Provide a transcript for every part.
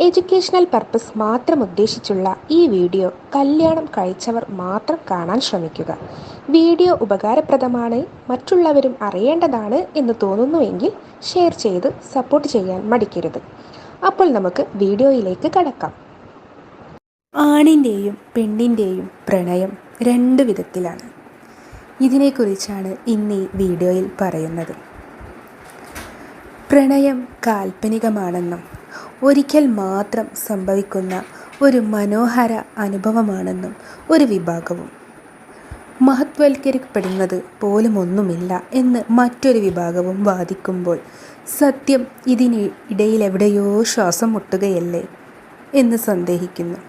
Educational purpose മാത്രം ഉദ്ദേശിച്ചുള്ള ഈ video കല്യാണം കഴിച്ചവർ മാത്രം കാണാൻ ശ്രമിക്കുക. വീഡിയോ ഉപകാരപ്രദമാണ്, മറ്റുള്ളവരും അറിയേണ്ടതാണ് എന്ന് തോന്നുന്നുവെങ്കിൽ ഷെയർ ചെയ്ത് സപ്പോർട്ട് ചെയ്യാൻ മടിക്കരുത്. അപ്പോൾ നമുക്ക് വീഡിയോയിലേക്ക് കടക്കാം. ആണിൻ്റെയും പെണ്ണിൻ്റെയും പ്രണയം രണ്ട് വിധത്തിലാണ്. ഇതിനെക്കുറിച്ചാണ് ഇന്ന് ഈ വീഡിയോയിൽ പറയുന്നത്. പ്രണയം കാൽപ്പനികമാണെന്നും ഒരിക്കൽ മാത്രം സംഭവിക്കുന്ന ഒരു മനോഹര അനുഭവമാണെന്നും ഒരു വിഭാഗവും, മഹത്വൽക്കരിക്കപ്പെടുന്നത് പോലും ഒന്നുമില്ല എന്ന് മറ്റൊരു വിഭാഗവും വാദിക്കുമ്പോൾ സത്യം ഇതിനിടയിലെവിടെയോ ശ്വാസം മുട്ടുകയല്ലേ എന്ന് സന്ദേഹിക്കുന്നു.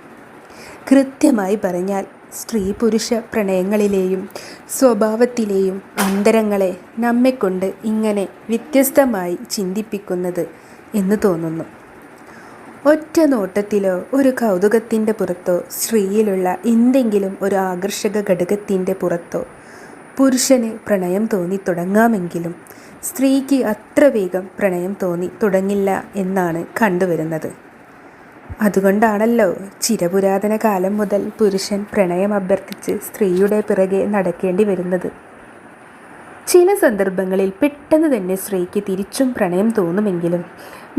കൃത്യമായി പറഞ്ഞാൽ സ്ത്രീ പുരുഷ പ്രണയങ്ങളിലെയും സ്വഭാവത്തിലെയും അന്തരങ്ങളെ നമ്മെക്കൊണ്ട് ഇങ്ങനെ വ്യത്യസ്തമായി ചിന്തിപ്പിക്കുന്നത് എന്ന് തോന്നുന്നു. ഒറ്റ നോട്ടത്തിലോ ഒരു കൗതുകത്തിൻ്റെ പുറത്തോ സ്ത്രീയിലുള്ള എന്തെങ്കിലും ഒരു ആകർഷക ഘടകത്തിൻ്റെ പുറത്തോ പുരുഷന് പ്രണയം തോന്നി തുടങ്ങാമെങ്കിലും സ്ത്രീക്ക് അത്ര വേഗം പ്രണയം തോന്നി തുടങ്ങില്ല എന്നാണ് കണ്ടുവരുന്നത്. അതുകൊണ്ടാണല്ലോ ചിരപുരാതന കാലം മുതൽ പുരുഷൻ പ്രണയം അഭ്യർത്ഥിച്ച് സ്ത്രീയുടെ പിറകെ നടക്കേണ്ടി വരുന്നത്. ചില സന്ദർഭങ്ങളിൽ പെട്ടെന്ന് തന്നെ സ്ത്രീക്ക് തിരിച്ചും പ്രണയം തോന്നുമെങ്കിലും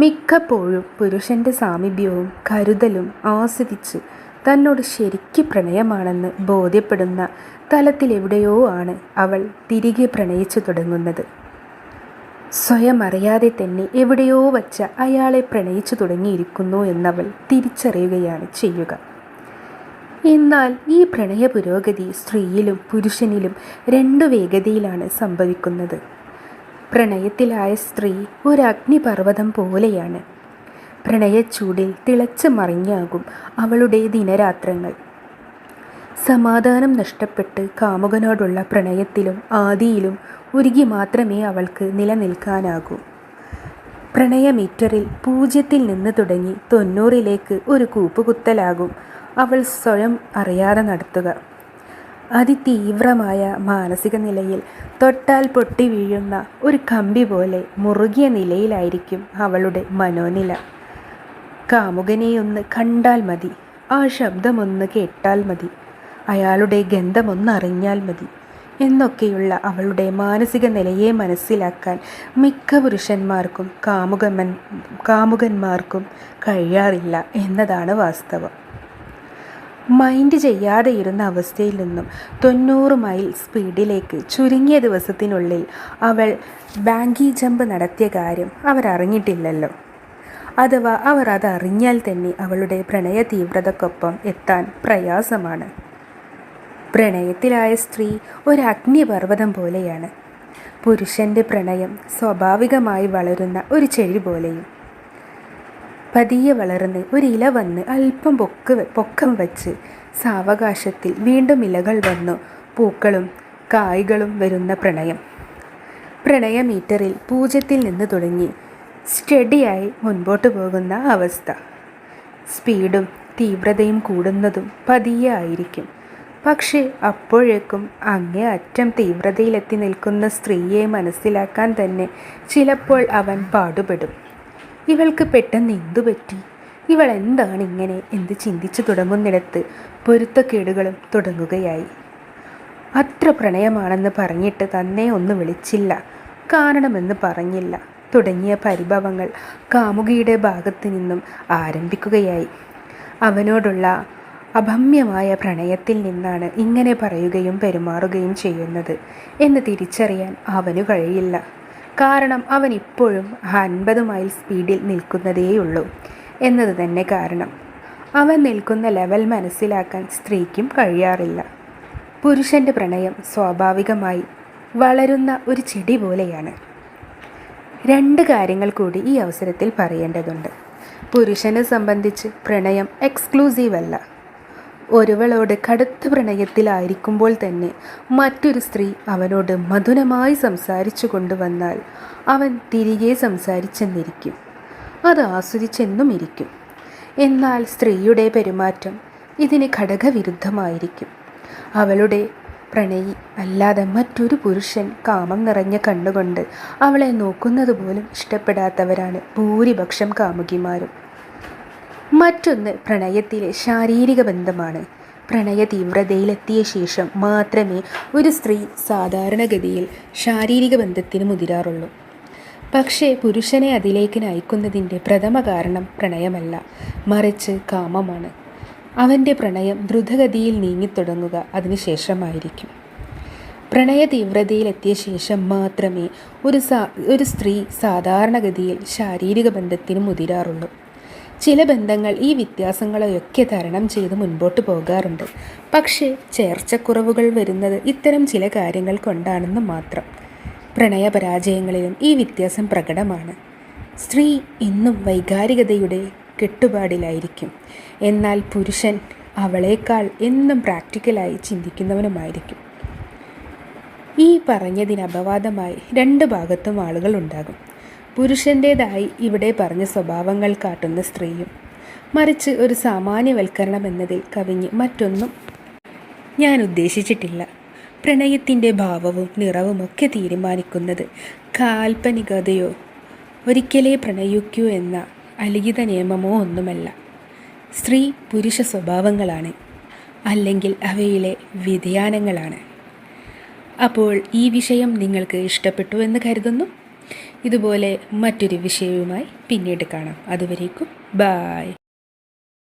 മിക്കപ്പോഴും പുരുഷൻ്റെ സാമീപ്യവും കരുതലും ആസ്വദിച്ച് തന്നോട് ശരിക്ക് പ്രണയമാണെന്ന് ബോധ്യപ്പെടുന്ന തലത്തിലെവിടെയോ ആണ് അവൾ തിരികെ പ്രണയിച്ചു തുടങ്ങുന്നത്. സ്വയം അറിയാതെ തന്നെ എവിടെയോ വച്ച അയാളെ പ്രണയിച്ചു തുടങ്ങിയിരിക്കുന്നു എന്നവൾ തിരിച്ചറിയുകയാണ് ചെയ്യുക. എന്നാൽ ഈ പ്രണയ പുരോഗതി സ്ത്രീയിലും പുരുഷനിലും രണ്ടു വേഗതയിലാണ് സംഭവിക്കുന്നത്. പ്രണയത്തിലായ സ്ത്രീ ഒരു അഗ്നിപർവ്വതം പോലെയാണ്. പ്രണയച്ചൂടിൽ തിളച്ച് മറിഞ്ഞാകും അവളുടെ ദിനരാത്രങ്ങൾ. സമാധാനം നഷ്ടപ്പെട്ട് കാമുകനോടുള്ള പ്രണയത്തിലും ആദിയിലും ഉരുകി മാത്രമേ അവൾക്ക് നിലനിൽക്കാനാകൂ. പ്രണയമീറ്ററിൽ 0-ൽ നിന്ന് തുടങ്ങി 90-ലേക്ക് ഒരു കൂപ്പുകുത്തലാകും അവൾ സ്വയം അറിയാതെ നടത്തുക. അതിതീവ്രമായ മാനസിക നിലയിൽ തൊട്ടാൽ പൊട്ടി വീഴുന്ന ഒരു കമ്പി പോലെ മുറുകിയ നിലയിലായിരിക്കും അവളുടെ മനോനില. കാമുകനെയൊന്ന് കണ്ടാൽ മതി, ആ ശബ്ദമൊന്ന് കേട്ടാൽ മതി, അയാളുടെ ഗന്ധമൊന്നറിഞ്ഞാൽ മതി എന്നൊക്കെയുള്ള അവളുടെ മാനസിക നിലയെ മനസ്സിലാക്കാൻ മിക്ക പുരുഷന്മാർക്കും കാമുകന്മാർക്കും കഴിയാറില്ല എന്നതാണ് വാസ്തവം. മൈൻഡ് ചെയ്യാതെ ഇരുന്ന അവസ്ഥയിൽ നിന്നും 90 മൈൽ സ്പീഡിലേക്ക് ചുരുങ്ങിയ ദിവസത്തിനുള്ളിൽ അവൾ ബാങ്കി ജമ്പ് നടത്തിയ കാര്യം അവരറിഞ്ഞിട്ടില്ലല്ലോ. അഥവാ അവർ അതറിഞ്ഞാൽ തന്നെ അവളുടെ പ്രണയ തീവ്രതക്കൊപ്പം എത്താൻ പ്രയാസമാണ്. പ്രണയത്തിലായ സ്ത്രീ ഒരു അഗ്നിപർവ്വതം പോലെയാണ്. പുരുഷൻ്റെ പ്രണയം സ്വാഭാവികമായി വളരുന്ന ഒരു ചെടി പോലെയും. പതിയെ വളർന്ന് ഒരില വന്ന് അല്പം പൊക്കം വച്ച് സാവകാശത്തിൽ വീണ്ടും ഇലകൾ വന്നു പൂക്കളും കായ്കളും വരുന്ന പ്രണയം. പ്രണയമീറ്ററിൽ 0-ൽ നിന്ന് തുടങ്ങി സ്റ്റഡിയായി മുൻപോട്ട് പോകുന്ന അവസ്ഥ. സ്പീഡും തീവ്രതയും കൂടുന്നതും പതിയെ ആയിരിക്കും. പക്ഷേ അപ്പോഴേക്കും അങ്ങേ അറ്റം തീവ്രതയിലെത്തി നിൽക്കുന്ന സ്ത്രീയെ മനസ്സിലാക്കാൻ തന്നെ ചിലപ്പോൾ അവൻ പാടുപെടും. ഇവൾക്ക് പെട്ടെന്ന് എന്തു പറ്റി, ഇവൾ എന്താണ് ഇങ്ങനെ എന്ന് ചിന്തിച്ചു തുടങ്ങുന്നിടത്ത് പൊരുത്തക്കേടുകളും തുടങ്ങുകയായി. അത്ര പ്രണയമാണെന്ന് പറഞ്ഞിട്ട് തന്നെ ഒന്ന് വിളിച്ചില്ല, കാരണമെന്ന് പറഞ്ഞില്ല തുടങ്ങിയ പരിഭവങ്ങൾ കാമുകിയുടെ ഭാഗത്തു നിന്നും ആരംഭിക്കുകയായി. അവനോടുള്ള അഭമ്യമായ പ്രണയത്തിൽ നിന്നാണ് ഇങ്ങനെ പറയുകയും പെരുമാറുകയും ചെയ്യുന്നത് എന്ന് തിരിച്ചറിയാൻ അവനു കഴിയില്ല. കാരണം അവൻ ഇപ്പോഴും 50 മൈൽ സ്പീഡിൽ നിൽക്കുന്നതേയുള്ളൂ എന്നത് തന്നെ കാരണം. അവൻ നിൽക്കുന്ന ലെവൽ മനസ്സിലാക്കാൻ സ്ത്രീക്കും കഴിയാറില്ല. പുരുഷൻ്റെ പ്രണയം സ്വാഭാവികമായി വളരുന്ന ഒരു ചെടി പോലെയാണ്. 2 കാര്യങ്ങൾ കൂടി ഈ അവസരത്തിൽ പറയേണ്ടതുണ്ട്. പുരുഷനെ സംബന്ധിച്ച് പ്രണയം എക്സ്ക്ലൂസീവ് അല്ല. ഒരുവളോട് കടുത്ത പ്രണയത്തിലായിരിക്കുമ്പോൾ തന്നെ മറ്റൊരു സ്ത്രീ അവനോട് മധുരമായി സംസാരിച്ചു കൊണ്ടുവന്നാൽ അവൻ തിരികെ സംസാരിച്ചെന്നിരിക്കും, അത് ആസ്വദിച്ചെന്നും ഇരിക്കും. എന്നാൽ സ്ത്രീയുടെ പെരുമാറ്റം ഇതിന് ഘടകവിരുദ്ധമായിരിക്കും. അവളുടെ പ്രണയി അല്ലാതെ മറ്റൊരു പുരുഷൻ കാമം നിറഞ്ഞ കണ്ണുകൊണ്ട് അവളെ നോക്കുന്നത് പോലും ഇഷ്ടപ്പെടാത്തവരാണ് ഭൂരിപക്ഷം കാമുകിമാരും. മറ്റൊന്ന് പ്രണയത്തിലെ ശാരീരിക ബന്ധമാണ്. പ്രണയ തീവ്രതയിലെത്തിയ ശേഷം മാത്രമേ ഒരു സ്ത്രീ സാധാരണഗതിയിൽ ശാരീരിക ബന്ധത്തിന് മുതിരാറുള്ളൂ. പക്ഷേ പുരുഷനെ അതിലേക്ക് നയിക്കുന്നതിൻ്റെ പ്രഥമ കാരണം പ്രണയമല്ല, മറിച്ച് കാമമാണ്. അവൻ്റെ പ്രണയം ദ്രുതഗതിയിൽ നീങ്ങിത്തുടങ്ങുക അതിനുശേഷമായിരിക്കും. പ്രണയ തീവ്രതയിലെത്തിയ ശേഷം മാത്രമേ ഒരു സ്ത്രീ സാധാരണഗതിയിൽ ശാരീരിക ബന്ധത്തിന് മുതിരാറുള്ളൂ. ചില ബന്ധങ്ങൾ ഈ വ്യത്യാസങ്ങളെയൊക്കെ തരണം ചെയ്ത് മുൻപോട്ട് പോകാറുണ്ട്. പക്ഷേ ചേർച്ചക്കുറവുകൾ വരുന്നത് ഇത്തരം ചില കാര്യങ്ങൾ കൊണ്ടാണെന്ന് മാത്രം. പ്രണയപരാജയങ്ങളിലും ഈ വ്യത്യാസം പ്രകടമാണ്. സ്ത്രീ ഇന്നും വൈകാരികതയുടെ കെട്ടുപാടിലായിരിക്കും, എന്നാൽ പുരുഷൻ അവളേക്കാൾ എന്നും പ്രാക്ടിക്കലായി ചിന്തിക്കുന്നവനുമായിരിക്കും. ഈ പറഞ്ഞതിന് അപവാദമായി രണ്ട് ഭാഗത്തും ആളുകൾ ഉണ്ടാകും. പുരുഷൻ്റേതായി ഇവിടെ പറഞ്ഞ സ്വഭാവങ്ങൾ കാട്ടുന്ന സ്ത്രീയും, മറിച്ച് ഒരു സാമാന്യവൽക്കരണം എന്നതിൽ കവിഞ്ഞ് മറ്റൊന്നും ഞാൻ ഉദ്ദേശിച്ചിട്ടില്ല. പ്രണയത്തിൻ്റെ ഭാവവും നിറവുമൊക്കെ തീരുമാനിക്കുന്നത് കാൽപ്പനികതയോ ഒരിക്കലേ പ്രണയിക്കൂ എന്ന അലിഖിത നിയമമോ ഒന്നുമല്ല. സ്ത്രീ പുരുഷ സ്വഭാവങ്ങളാണ്, അല്ലെങ്കിൽ അവയിലെ വ്യതിയാനങ്ങളാണ്. അപ്പോൾ ഈ വിഷയം നിങ്ങൾക്ക് ഇഷ്ടപ്പെട്ടു എന്ന് കരുതുന്നു. ഇതുപോലെ മറ്റൊരു വിഷയവുമായി പിന്നീട് കാണാം. അതുവരേക്കും ബായ്.